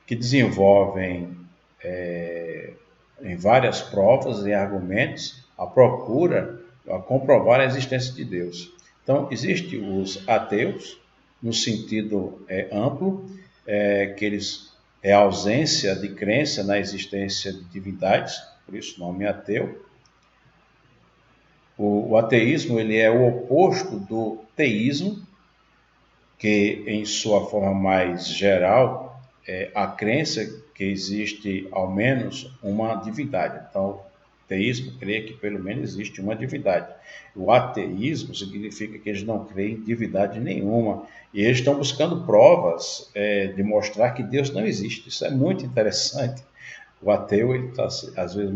que desenvolvem em várias provas e argumentos a procura a comprovar a existência de Deus. Então, existem os ateus, no sentido amplo, que eles é a ausência de crença na existência de divindades, por isso o nome é ateu. O ateísmo ele é o oposto do teísmo, que em sua forma mais geral é a crença que existe ao menos uma divindade. Então, o teísmo crê que pelo menos existe uma divindade. O ateísmo significa que eles não creem em divindade nenhuma. E eles estão buscando provas de mostrar que Deus não existe. Isso é muito interessante. O ateu, ele tá, às vezes,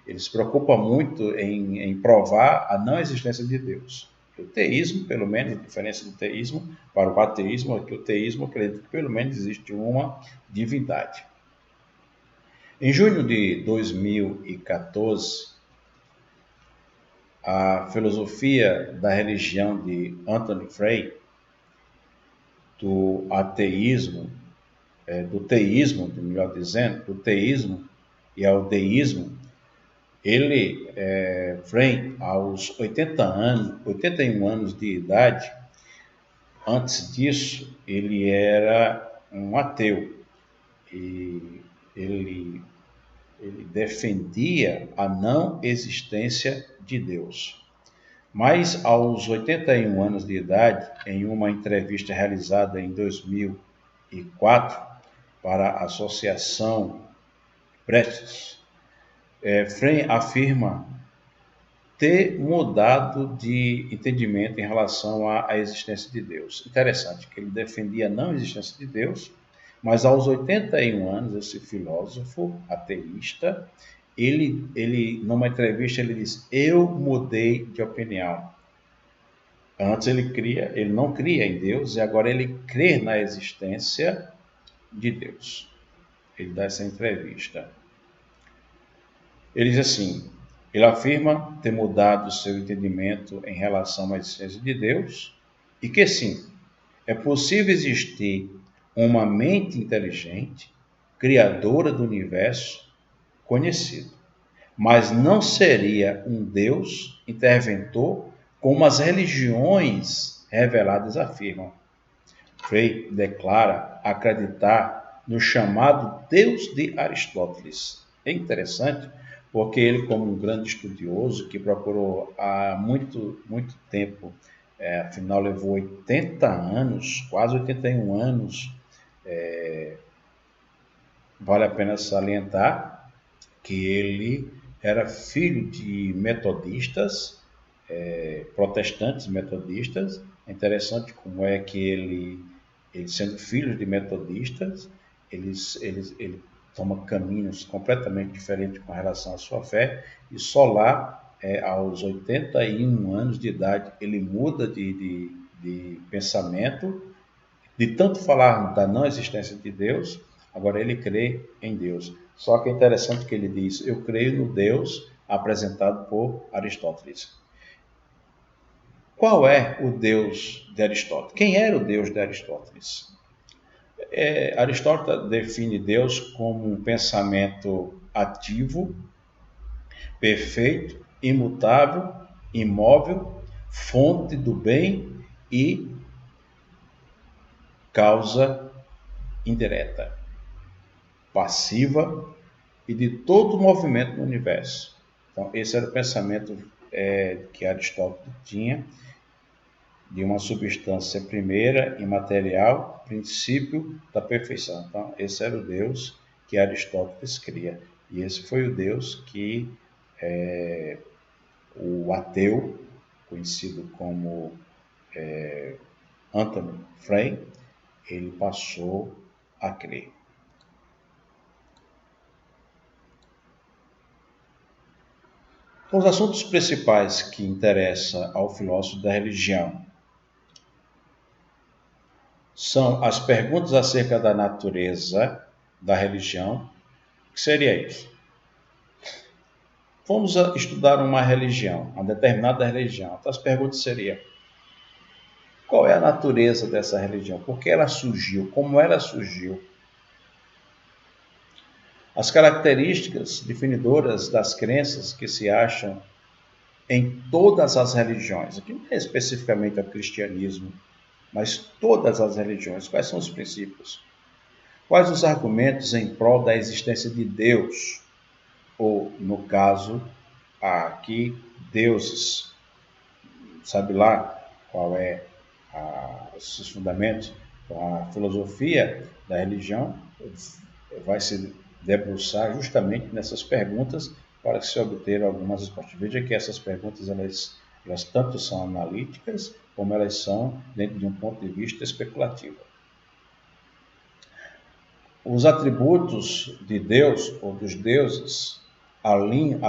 ele se preocupa muito em provar a não existência de Deus. O teísmo, pelo menos, a diferença do teísmo para o ateísmo é que o teísmo acredita que pelo menos existe uma divindade. Em junho de 2014, a filosofia da religião de Anthony Frey, do ateísmo, do teísmo, melhor dizendo, do teísmo e ao deísmo, ele, Frey, aos 81 anos de idade, antes disso, ele era um ateu e ele defendia a não existência de Deus. Mas aos 81 anos de idade, em uma entrevista realizada em 2004 para a Associação Prestes, Frey afirma ter mudado de entendimento em relação à existência de Deus. Interessante que ele defendia a não existência de Deus, mas aos 81 anos, esse filósofo ateísta, ele numa entrevista, ele diz: eu mudei de opinião. Antes ele não cria em Deus, e agora ele crê na existência de Deus. Ele dá essa entrevista. Ele diz assim, ele afirma ter mudado seu entendimento em relação à existência de Deus e que sim, é possível existir uma mente inteligente, criadora do universo conhecido, mas não seria um Deus interventor como as religiões reveladas afirmam. Frey declara acreditar no chamado Deus de Aristóteles. É interessante porque ele, como um grande estudioso que procurou há muito tempo, afinal levou 80 anos, quase 81 anos, vale a pena salientar que ele era filho de metodistas, protestantes metodistas. É interessante como é que ele sendo filho de metodistas, ele toma caminhos completamente diferentes com relação à sua fé, e só lá, aos 81 anos de idade, ele muda de pensamento, de tanto falar da não existência de Deus, agora ele crê em Deus. Só que é interessante que ele diz, eu creio no Deus apresentado por Aristóteles. Qual é o Deus de Aristóteles? Quem era o Deus de Aristóteles? Aristóteles define Deus como um pensamento ativo, perfeito, imutável, imóvel, fonte do bem e causa indireta, passiva e de todo movimento no universo. Então, esse era o pensamento que Aristóteles tinha, de uma substância primeira, imaterial, princípio da perfeição. Então, esse era o Deus que Aristóteles cria. E esse foi o Deus que o ateu, conhecido como Anthony Frey, ele passou a crer. Os assuntos principais que interessam ao filósofo da religião são as perguntas acerca da natureza da religião. O que seria isso? Vamos estudar uma religião, uma determinada religião. Então as perguntas seriam: qual é a natureza dessa religião? Por que ela surgiu? Como ela surgiu? As características definidoras das crenças que se acham em todas as religiões, aqui não é especificamente o cristianismo, mas todas as religiões, quais são os princípios? Quais os argumentos em prol da existência de Deus? Ou, no caso, aqui, deuses. Sabe lá qual é os fundamentos? Então, a filosofia da religião vai se debruçar justamente nessas perguntas para se obter algumas respostas. Veja que essas perguntas, elas tanto são analíticas, como elas são dentro de um ponto de vista especulativo. Os atributos de Deus ou dos deuses, a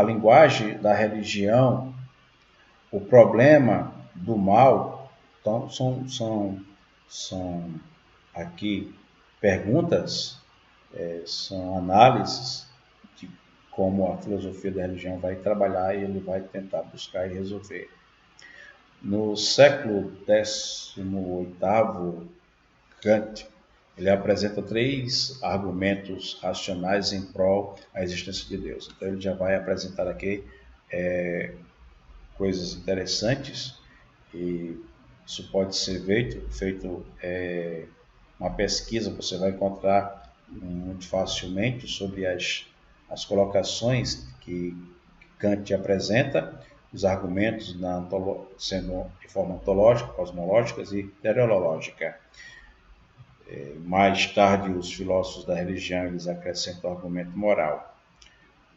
linguagem da religião, o problema do mal, então são aqui perguntas, são análises de como a filosofia da religião vai trabalhar e ele vai tentar buscar e resolver. No século XVIII, Kant, ele apresenta 3 argumentos racionais em prol da existência de Deus. Então ele já vai apresentar aqui coisas interessantes, e isso pode ser feito uma pesquisa, você vai encontrar muito facilmente sobre as colocações que Kant apresenta, os argumentos sendo de forma ontológica, cosmológica e teleológica. Mais tarde, os filósofos da religião eles acrescentam o argumento moral.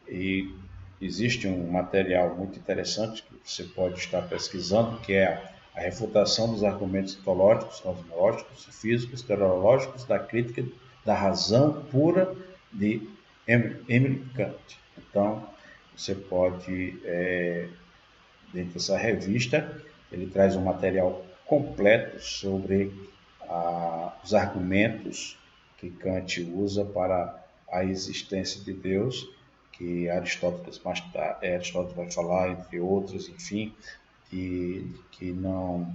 E existe um material muito interessante que você pode estar pesquisando, que é a refutação dos argumentos ontológicos, cosmológicos, físicos, teleológicos da crítica da razão pura de Emile Kant. Então, você pode, dentro dessa revista, ele traz um material completo sobre os argumentos que Kant usa para a existência de Deus, que Aristóteles vai falar, entre outros, enfim, que não,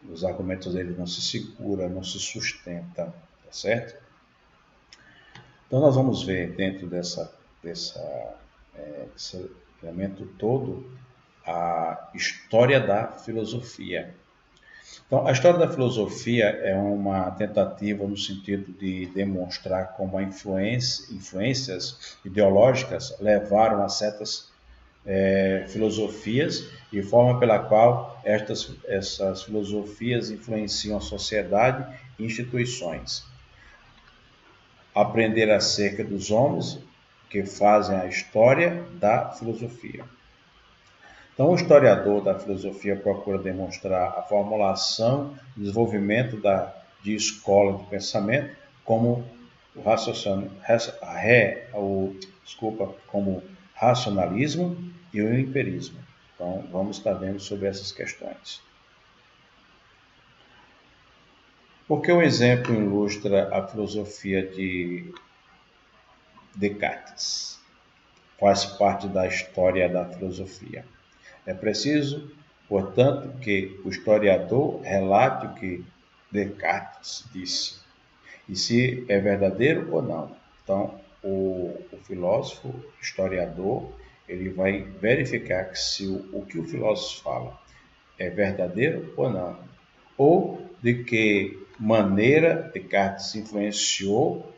os argumentos dele não se seguram, não se sustentam, tá certo? Então nós vamos ver dentro desse elemento todo a história da filosofia. Então, a história da filosofia é uma tentativa no sentido de demonstrar como influências ideológicas levaram a certas filosofias e forma pela qual essas filosofias influenciam a sociedade e instituições. Aprender acerca dos homens que fazem a história da filosofia. Então, o historiador da filosofia procura demonstrar a formulação e desenvolvimento de escola de pensamento como como racionalismo e o empirismo. Então, vamos estar vendo sobre essas questões. Porque um exemplo ilustra a filosofia de Descartes. Faz parte da história da filosofia. É preciso, portanto, que o historiador relate o que Descartes disse, e se é verdadeiro ou não. Então, o filósofo, historiador, ele vai verificar se o que o filósofo fala é verdadeiro ou não, ou de que maneira Descartes influenciou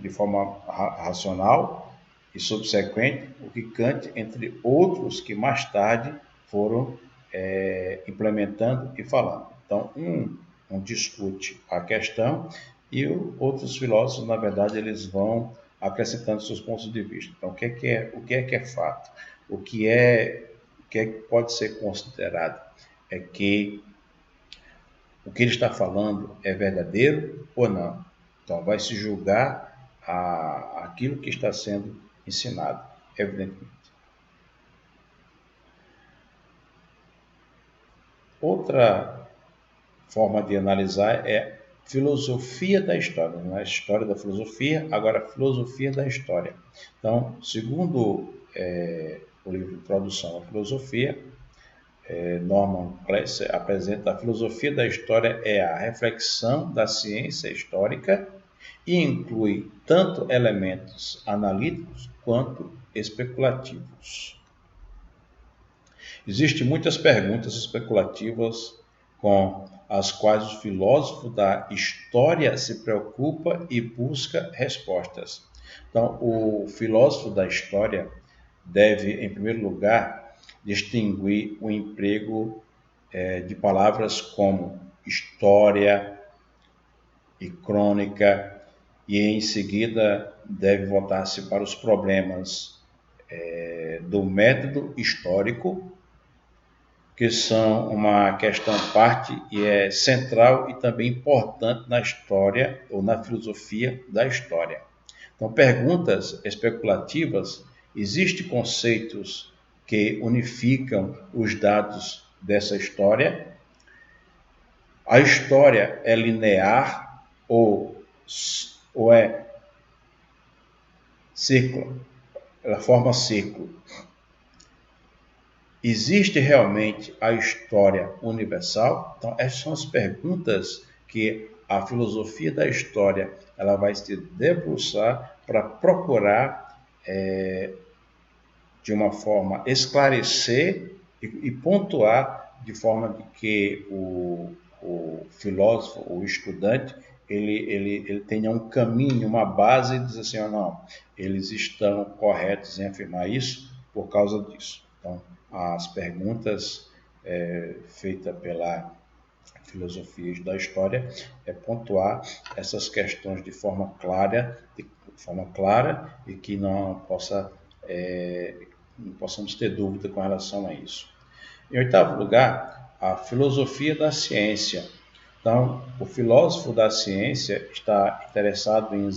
de forma racional e subsequente o que Kant, entre outros que mais tarde foram implementando e falando. Então, um discute a questão e outros filósofos, na verdade, eles vão acrescentando seus pontos de vista. Então, o que é fato? O que pode ser considerado é que o que ele está falando é verdadeiro ou não. Então, vai se julgar aquilo que está sendo ensinado, evidentemente. Outra forma de analisar é filosofia da história. Não é a história da filosofia, agora a filosofia da história. Então, segundo o livro Introdução à Filosofia, Norman Kleiser apresenta a filosofia da história é a reflexão da ciência histórica e inclui tanto elementos analíticos quanto especulativos. Existem muitas perguntas especulativas com as quais o filósofo da história se preocupa e busca respostas. Então, o filósofo da história deve, em primeiro lugar, distinguir o emprego de palavras como história e crônica, e em seguida deve voltar-se para os problemas do método histórico, que são uma questão parte e é central e também importante na história ou na filosofia da história. Então, perguntas especulativas, existem conceitos que unificam os dados dessa história. A história é linear ou é círculo, ela forma círculo. Existe realmente a história universal? Então, essas são as perguntas que a filosofia da história ela vai se debruçar para procurar, de uma forma, esclarecer e pontuar de forma de que o filósofo, o estudante, ele tenha um caminho, uma base e diz assim, não, eles estão corretos em afirmar isso por causa disso. Então, as perguntas feitas pela filosofia da história é pontuar essas questões de forma clara e que não possamos ter dúvida com relação a isso. Em oitavo lugar, a filosofia da ciência. Então, o filósofo da ciência está interessado em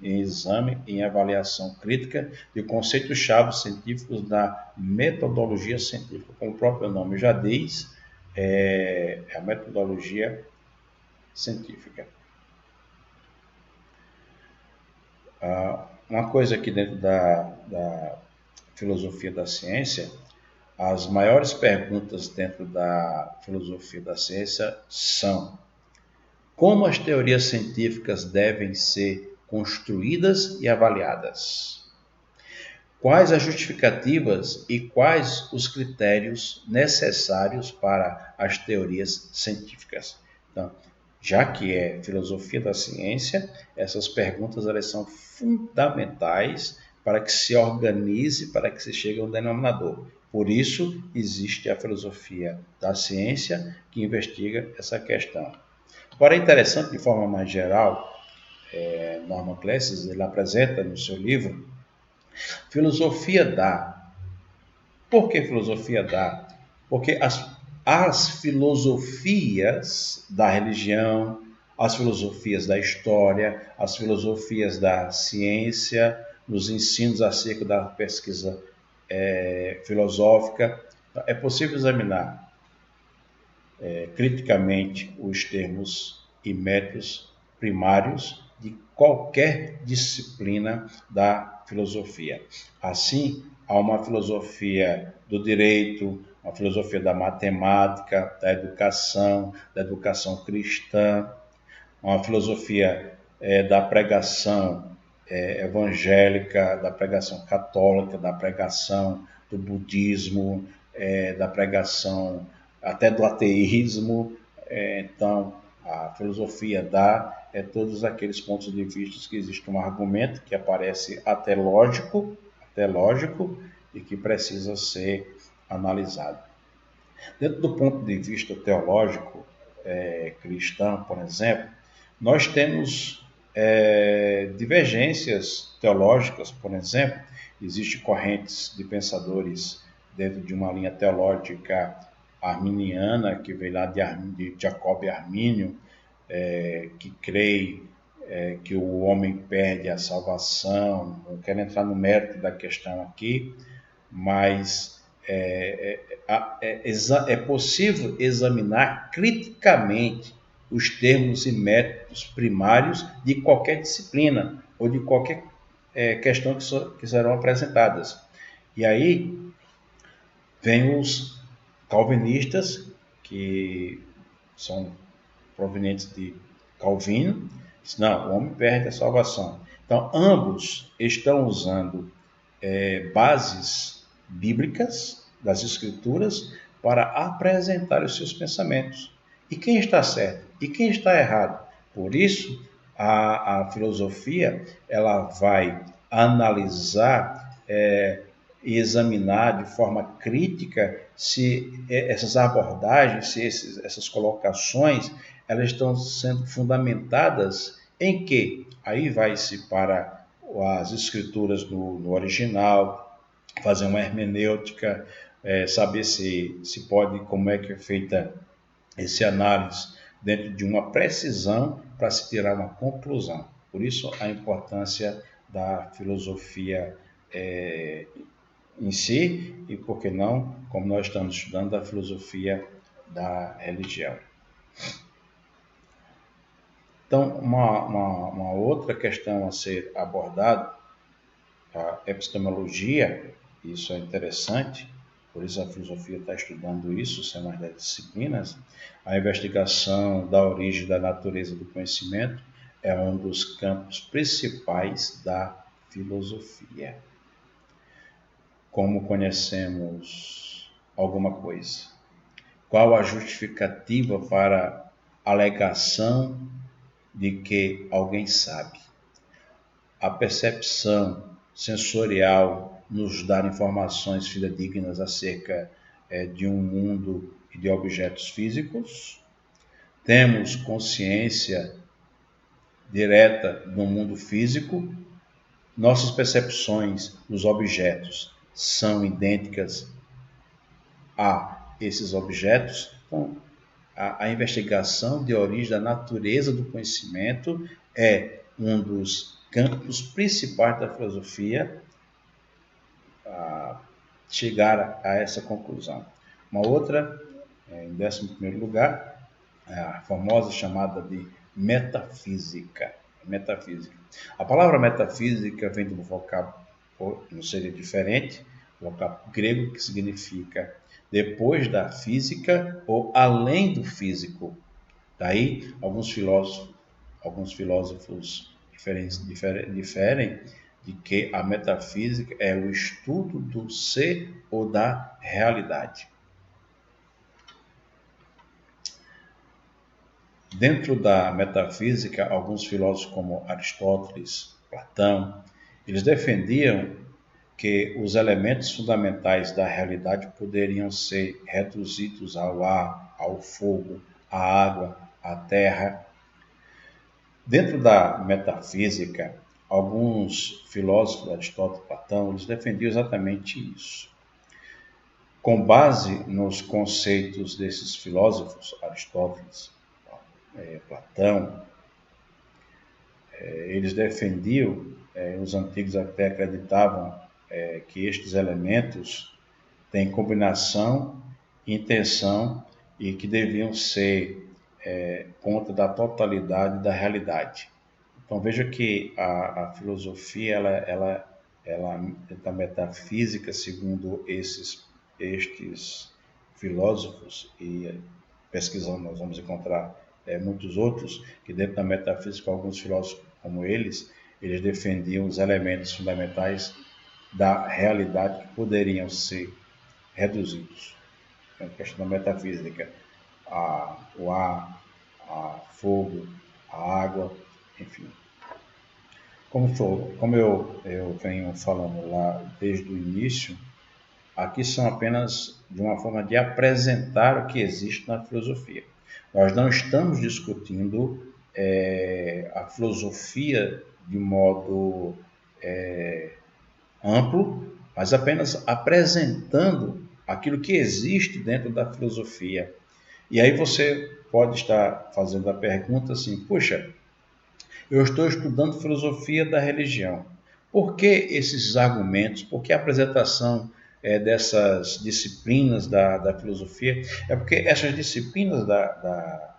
exame, em avaliação crítica de conceitos-chave científicos da metodologia científica. Como o próprio nome já diz, é a metodologia científica. Uma coisa aqui dentro da filosofia da ciência, as maiores perguntas dentro da filosofia da ciência são: como as teorias científicas devem ser construídas e avaliadas? Quais as justificativas e quais os critérios necessários para as teorias científicas? Então, já que é filosofia da ciência, essas perguntas elas são fundamentais para que se organize, para que se chegue a um denominador. Por isso, existe a filosofia da ciência que investiga essa questão. Agora, é interessante, de forma mais geral, Norman Classes, ele apresenta no seu livro, filosofia da. Por que filosofia da? Porque as filosofias da religião, as filosofias da história, as filosofias da ciência, nos ensinos acerca da pesquisa filosófica, é possível examinar criticamente os termos e métodos primários de qualquer disciplina da filosofia. Assim, há uma filosofia do direito, uma filosofia da matemática, da educação cristã, uma filosofia da pregação evangélica, da pregação católica, da pregação do budismo, da pregação até do ateísmo. Então, a filosofia dá todos aqueles pontos de vista que existe um argumento que aparece até lógico e que precisa ser analisado. Dentro do ponto de vista teológico cristão, por exemplo, nós temos divergências teológicas, por exemplo, existem correntes de pensadores dentro de uma linha teológica arminiana, que veio lá de Jacob Armínio, que crê que o homem perde a salvação. Não quero entrar no mérito da questão aqui, mas é possível examinar criticamente os termos e métodos primários de qualquer disciplina ou de qualquer questão que serão apresentadas. E aí vem os calvinistas, que são provenientes de Calvino, Não, o homem perde a salvação. Então, ambos estão usando bases bíblicas das Escrituras para apresentar os seus pensamentos. E quem está certo? E quem está errado? Por isso, a filosofia ela vai analisar e examinar de forma crítica se essas abordagens, se essas colocações, elas estão sendo fundamentadas em quê? Aí vai-se para as escrituras no original, fazer uma hermenêutica, saber se pode, como é que é feita esse análise dentro de uma precisão para se tirar uma conclusão. Por isso a importância da filosofia em si e, por que não, como nós estamos estudando, da filosofia da religião. Então, uma outra questão a ser abordada, a epistemologia, isso é interessante, por isso a filosofia está estudando isso, são mais das disciplinas, a investigação da origem da natureza do conhecimento é um dos campos principais da filosofia. Como conhecemos alguma coisa? Qual a justificativa para a alegação de que alguém sabe? A percepção sensorial nos dá informações fidedignas acerca de um mundo e de objetos físicos. Temos consciência direta do mundo físico. Nossas percepções dos objetos são idênticas a esses objetos. Então, a investigação de origem da natureza do conhecimento é um dos campos principais da filosofia a chegar a essa conclusão. Uma outra, em 11º lugar, é a famosa chamada de metafísica. Metafísica. A palavra metafísica vem do vocábulo, não seria diferente, do vocábulo grego que significa depois da física ou além do físico. Daí, alguns filósofos diferem de que a metafísica é o estudo do ser ou da realidade. Dentro da metafísica, alguns filósofos como Aristóteles, Platão, eles defendiam que os elementos fundamentais da realidade poderiam ser reduzidos ao ar, ao fogo, à água, à terra. Dentro da metafísica, alguns filósofos, Aristóteles e Platão, eles defendiam exatamente isso. Com base nos conceitos desses filósofos, Aristóteles, Platão, eles defendiam, os antigos até acreditavam que estes elementos têm combinação, intenção e que deviam ser conta da totalidade da realidade. Então veja que a filosofia, ela da metafísica, segundo estes filósofos, e pesquisando nós vamos encontrar muitos outros, que dentro da metafísica, alguns filósofos como eles defendiam os elementos fundamentais da realidade que poderiam ser reduzidos. É a questão da metafísica, o ar, fogo, a água, enfim. Como eu venho falando lá desde o início, aqui são apenas de uma forma de apresentar o que existe na filosofia. Nós não estamos discutindo a filosofia de modo amplo, mas apenas apresentando aquilo que existe dentro da filosofia. E aí você pode estar fazendo a pergunta assim, puxa, eu estou estudando filosofia da religião. Por que esses argumentos? Por que a apresentação dessas disciplinas da filosofia? É porque essas disciplinas da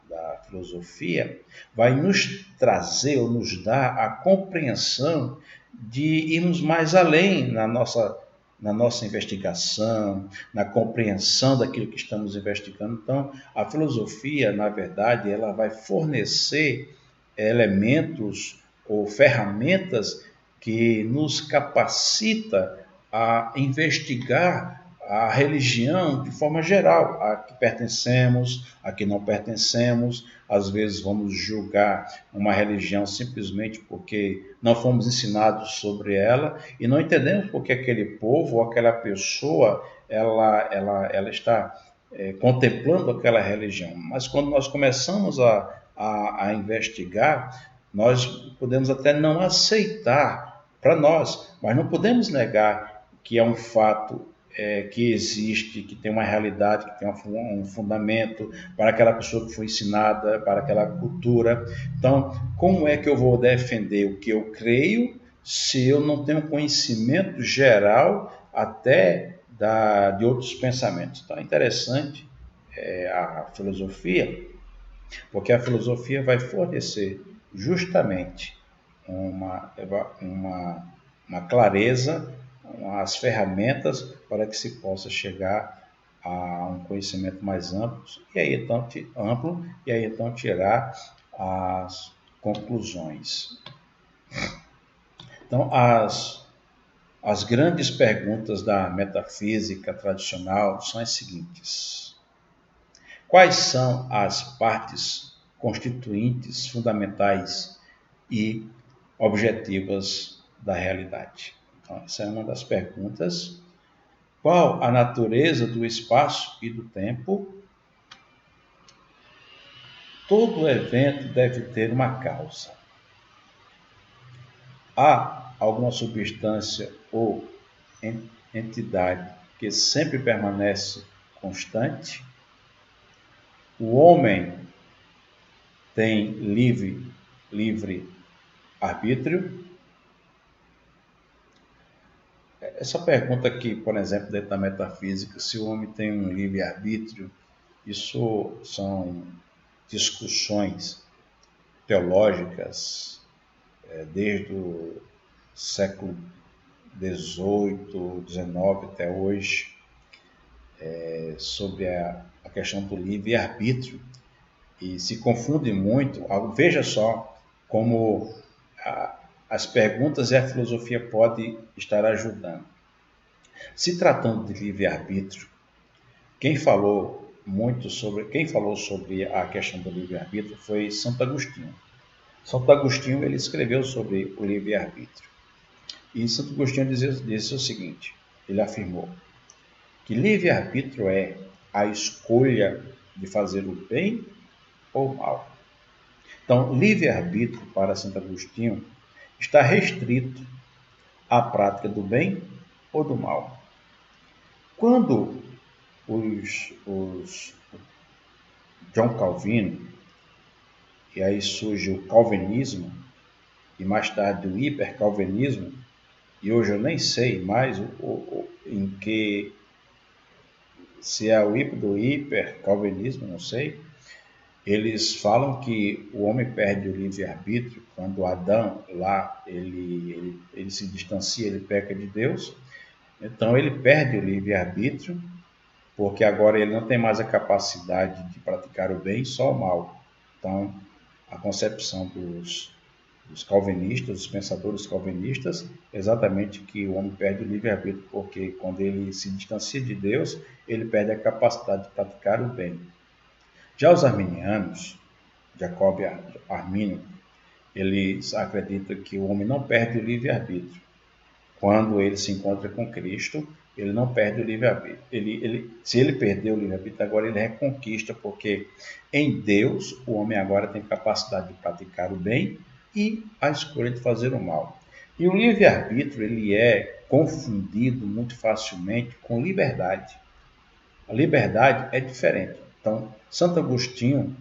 filosofia vai nos trazer ou nos dar a compreensão de irmos mais além na nossa investigação, na compreensão daquilo que estamos investigando. Então, a filosofia, na verdade, ela vai fornecer elementos ou ferramentas que nos capacita a investigar a religião de forma geral, a que pertencemos, a que não pertencemos. Às vezes vamos julgar uma religião simplesmente porque não fomos ensinados sobre ela e não entendemos porque aquele povo ou aquela pessoa ela está contemplando aquela religião. Mas quando nós começamos a investigar, nós podemos até não aceitar para nós, mas não podemos negar que é um fato que existe, que tem uma realidade, que tem um fundamento para aquela pessoa que foi ensinada, para aquela cultura. Então, como é que eu vou defender o que eu creio se eu não tenho conhecimento geral até de outros pensamentos? Então, é interessante a filosofia, porque a filosofia vai fornecer justamente uma clareza, as ferramentas para que se possa chegar a um conhecimento mais amplo e aí então tirar as conclusões. Então, as grandes perguntas da metafísica tradicional são as seguintes: quais são as partes constituintes fundamentais e objetivas da realidade? Então, essa é uma das perguntas. Qual a natureza do espaço e do tempo? Todo evento deve ter uma causa. Há alguma substância ou entidade que sempre permanece constante? O homem tem livre arbítrio? Essa pergunta aqui, por exemplo, dentro da metafísica, se o homem tem um livre arbítrio, isso são discussões teológicas desde o século XVIII, XIX até hoje, sobre a questão do livre arbítrio, e se confunde muito. Veja só como as perguntas e a filosofia podem estar ajudando. Se tratando de livre-arbítrio, quem falou sobre a questão do livre-arbítrio foi Santo Agostinho. Santo Agostinho ele escreveu sobre o livre-arbítrio. E Santo Agostinho disse o seguinte, ele afirmou que livre-arbítrio é a escolha de fazer o bem ou o mal. Então, livre-arbítrio para Santo Agostinho está restrito à prática do bem ou do mal. Quando os John Calvino, e aí surge o calvinismo, e mais tarde o hipercalvinismo, e hoje eu nem sei mais em que, se é o hipercalvinismo, não sei. Eles falam que o homem perde o livre-arbítrio quando Adão lá ele se distancia, ele peca de Deus. Então ele perde o livre-arbítrio, porque agora ele não tem mais a capacidade de praticar o bem, só o mal. Então, a concepção dos calvinistas, dos pensadores calvinistas, é exatamente que o homem perde o livre-arbítrio, porque quando ele se distancia de Deus, ele perde a capacidade de praticar o bem. Já os arminianos, Jacob e Arminio, eles acreditam que o homem não perde o livre-arbítrio. Quando ele se encontra com Cristo, ele não perde o livre-arbítrio. Se ele perdeu o livre-arbítrio, agora ele reconquista, porque em Deus o homem agora tem capacidade de praticar o bem e a escolha de fazer o mal. E o livre-arbítrio ele é confundido muito facilmente com liberdade. A liberdade é diferente. Então, Santo Agostinho,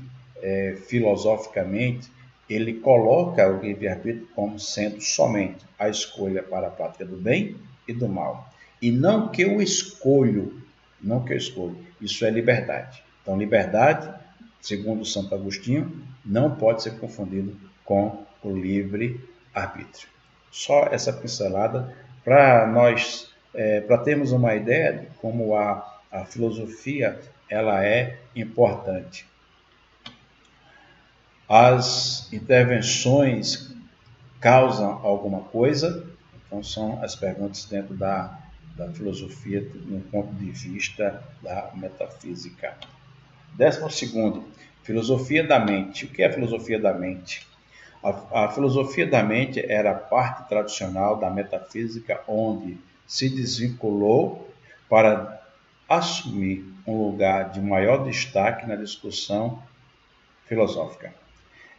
filosoficamente, ele coloca o livre-arbítrio como sendo somente a escolha para a prática do bem e do mal. E não que eu escolho, isso é liberdade. Então, liberdade, segundo Santo Agostinho, não pode ser confundido com o livre-arbítrio. Só essa pincelada para nós, para termos uma ideia de como a filosofia ela é importante. As intervenções causam alguma coisa? Então, são as perguntas dentro da filosofia, no ponto de vista da metafísica. 12º, filosofia da mente. O que é a filosofia da mente? A filosofia da mente era a parte tradicional da metafísica onde se desvinculou para assumir um lugar de maior destaque na discussão filosófica.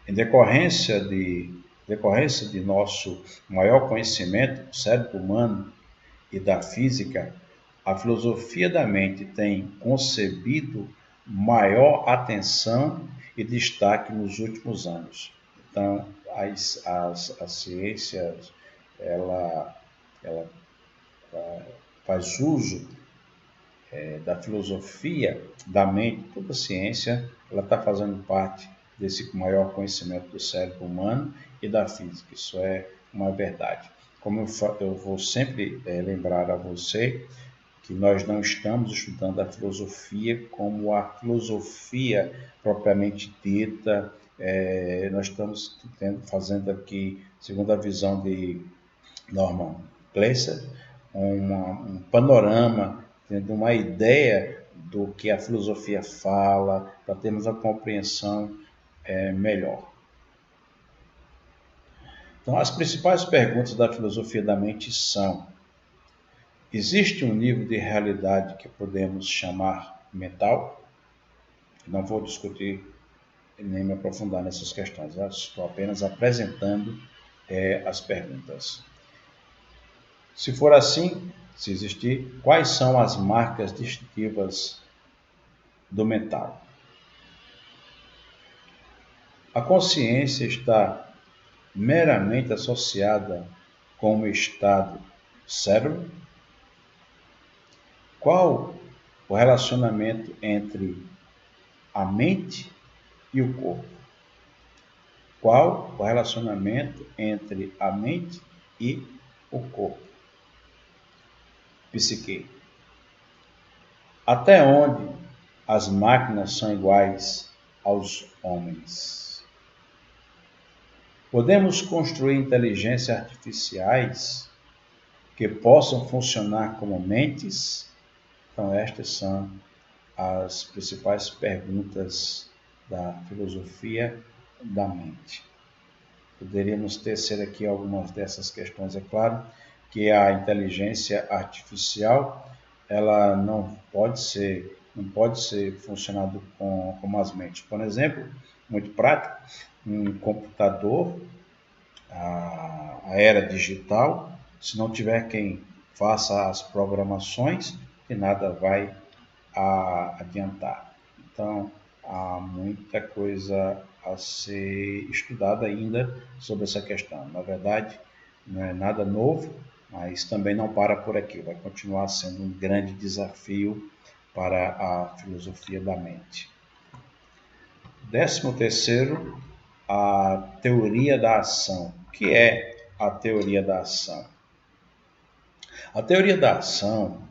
Em decorrência de nosso maior conhecimento do cérebro humano e da física, a filosofia da mente tem concebido maior atenção e destaque nos últimos anos. Então, a ciência ela, ela faz uso da filosofia da mente. Toda a ciência ela está fazendo parte desse maior conhecimento do cérebro humano e da física. Isso é uma verdade. Como eu vou sempre lembrar a você que nós não estamos estudando a filosofia como a filosofia propriamente dita. Nós estamos fazendo aqui, segundo a visão de Norman Gleiser, um panorama, tendo uma ideia do que a filosofia fala, para termos a compreensão melhor. Então, as principais perguntas da filosofia da mente são: existe um nível de realidade que podemos chamar mental? Não vou discutir nem me aprofundar nessas questões, estou apenas apresentando as perguntas. Se for assim, se existir, quais são as marcas distintivas do mental? A consciência está meramente associada com o estado cérebro? Qual o relacionamento entre a mente e o corpo? Qual o relacionamento entre a mente e o corpo? Psique. Até onde as máquinas são iguais aos homens? Podemos construir inteligências artificiais que possam funcionar como mentes? Então, estas são as principais perguntas da filosofia da mente. Poderíamos tecer aqui algumas dessas questões. É claro que a inteligência artificial ela não pode ser funcionado como as mentes. Por exemplo, muito prático, um computador, a era digital, se não tiver quem faça as programações, que nada vai adiantar. Então, há muita coisa a ser estudada ainda sobre essa questão. Na verdade, não é nada novo, mas também não para por aqui. Vai continuar sendo um grande desafio para a filosofia da mente. 13º, a teoria da ação. O que é a teoria da ação? A teoria da ação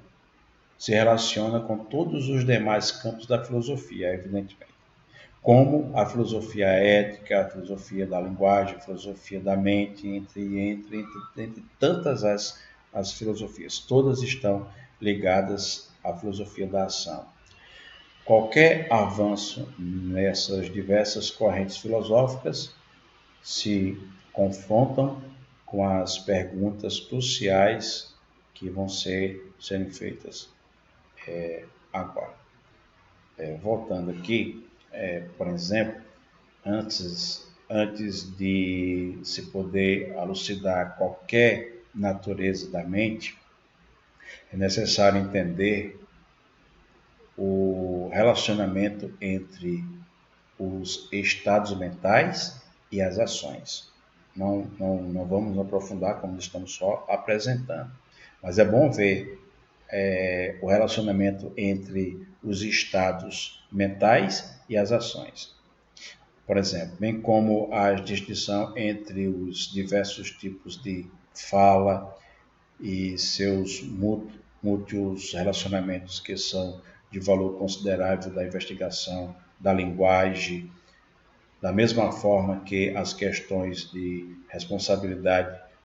se relaciona com todos os demais campos da filosofia, evidentemente, como a filosofia ética, a filosofia da linguagem, a filosofia da mente, entre tantas as filosofias. Todas estão ligadas à filosofia da ação. Qualquer avanço nessas diversas correntes filosóficas se confrontam com as perguntas cruciais que vão serem feitas agora. Voltando aqui, por exemplo, antes de se poder elucidar qualquer natureza da mente, é necessário entender o relacionamento entre os estados mentais e as ações. Não vamos aprofundar, como estamos só apresentando, mas é bom ver o relacionamento entre os estados mentais e as ações. Por exemplo, bem como a distinção entre os diversos tipos de fala e seus múltiplos relacionamentos que são de valor considerável da investigação da linguagem, da mesma forma que as questões de responsabilidade